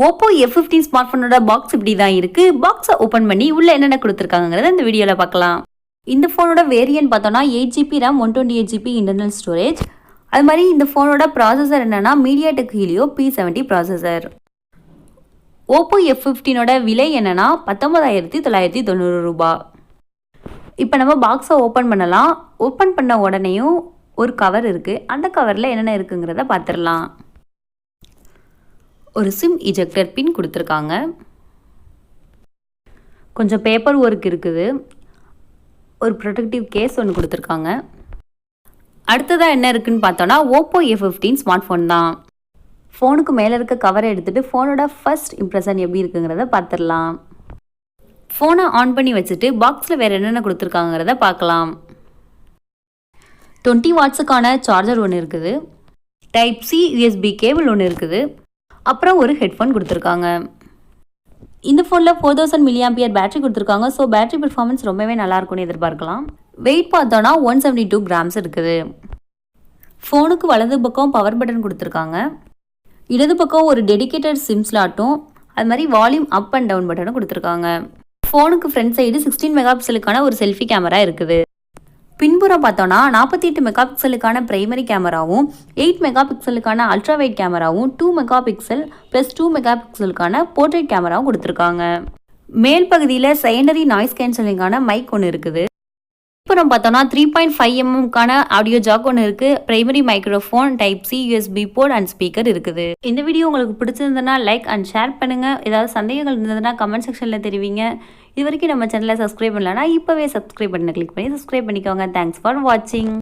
Oppo F15 smart போனோட box இப்படி தான் இருக்கு. பாக்ஸை ஓபன் பண்ணி உள்ள என்னென்ன கொடுத்துருக்காங்கிறத இந்த வீடியோல பார்க்கலாம். இந்த போனோட வேரியன்ட் பார்த்தோம்னா 8GB RAM 128GB internal storage. அது மாதிரி இந்த போனோட ப்ராசஸர் என்னன்னா MediaTek Helio P70 processor. Oppo F15ஓட விலை என்னன்னா 19,990 ரூபாய். இப்போ நம்ம பாக்ஸை ஓப்பன் பண்ணலாம். ஓப்பன் பண்ண உடனேயும் ஒரு கவர் இருக்கு. அந்த கவரில் என்னென்ன இருக்குங்கிறத பார்த்துடலாம். ஒரு சிம் இஜெக்டர் பின் கொடுத்துருக்காங்க. கொஞ்சம் பேப்பர் ஒர்க் இருக்குது. ஒரு ப்ரொடெக்டிவ் கேஸ் ஒன்று கொடுத்துருக்காங்க. அடுத்ததாக என்ன இருக்குன்னு பார்த்தோன்னா Oppo F15 ஸ்மார்ட் ஃபோன் தான். ஃபோனுக்கு மேலே இருக்க கவரை எடுத்துகிட்டு ஃபோனோட ஃபர்ஸ்ட் இம்ப்ரெஷன் எப்படி இருக்குங்கிறத பார்த்துடலாம். ஃபோனை ஆன் பண்ணி வச்சுட்டு பாக்ஸில் வேறு என்னென்ன கொடுத்துருக்காங்கிறத பார்க்கலாம். 20 வாட்ஸுக்கான சார்ஜர் ஒன்று இருக்குது. டைப் சி USB கேபிள் ஒன்று இருக்குது. அப்புறம் ஒரு ஹெட்ஃபோன் கொடுத்துருக்காங்க. இந்த ஃபோனில் 4000 mAh பேட்டரி கொடுத்துருக்காங்க. ஸோ பேட்டரி பெர்ஃபார்மன்ஸ் ரொம்பவே நல்லாயிருக்கும்னு எதிர்பார்க்கலாம். வெயிட் பார்த்தோன்னா 172 கிராம்ஸ் இருக்குது. ஃபோனுக்கு வலது பக்கம் பவர் பட்டன் கொடுத்துருக்காங்க. இடது பக்கம் ஒரு டெடிகேட்டட் சிம் ஸ்லாட்டும் அது மாதிரி வால்யூம் அப் அண்ட் டவுன் பட்டனும் கொடுத்துருக்காங்க. ஃபோனுக்கு ஃப்ரண்ட் சைடு 16 மெகாபிக்சலுக்கான ஒரு செல்ஃபி கேமரா இருக்குது. பின்புறம் பார்த்தோன்னா 48 மெகாபிக்சலுக்கான பிரைமரி கேமராவும் 8 மெகாபிக்சலுக்கான அல்ட்ரா வைட் கேமராவும் 2 மெகாபிக்சல் ப்ளஸ் 2 மெகாபிக்சலுக்கான போர்ட்ரேட் கேமராவும் கொடுத்துருக்காங்க. மேல் பகுதியில் செகண்டரி நாய்ஸ் கேன்சலிங்கான மைக் ஒன்று இருக்குது. அப்புறம் பார்த்தோன்னா 3.5mm ஆடியோ ஜாக் ஒன்று இருக்குது. Primary microphone, type C, USB port and speaker இருக்குது. இந்த வீடியோ உங்களுக்கு பிடிச்சிருந்ததுன்னா லைக் அண்ட் ஷேர் பண்ணுங்கள். ஏதாவது சந்தேகங்கள் இருந்ததுன்னா கமெண்ட் செக்ஷனில் தெரிவிங்க. இது வரைக்கும் நம்ம சேனலை சப்ஸ்கிரைப் பண்ணலன்னா இப்போவே சப்ஸ்கிரைப் பண்ண கிளிக் பண்ணி சப்ஸ்கிரைப் பண்ணிக்கோங்க. தேங்க்ஸ் ஃபார் வாட்சிங்.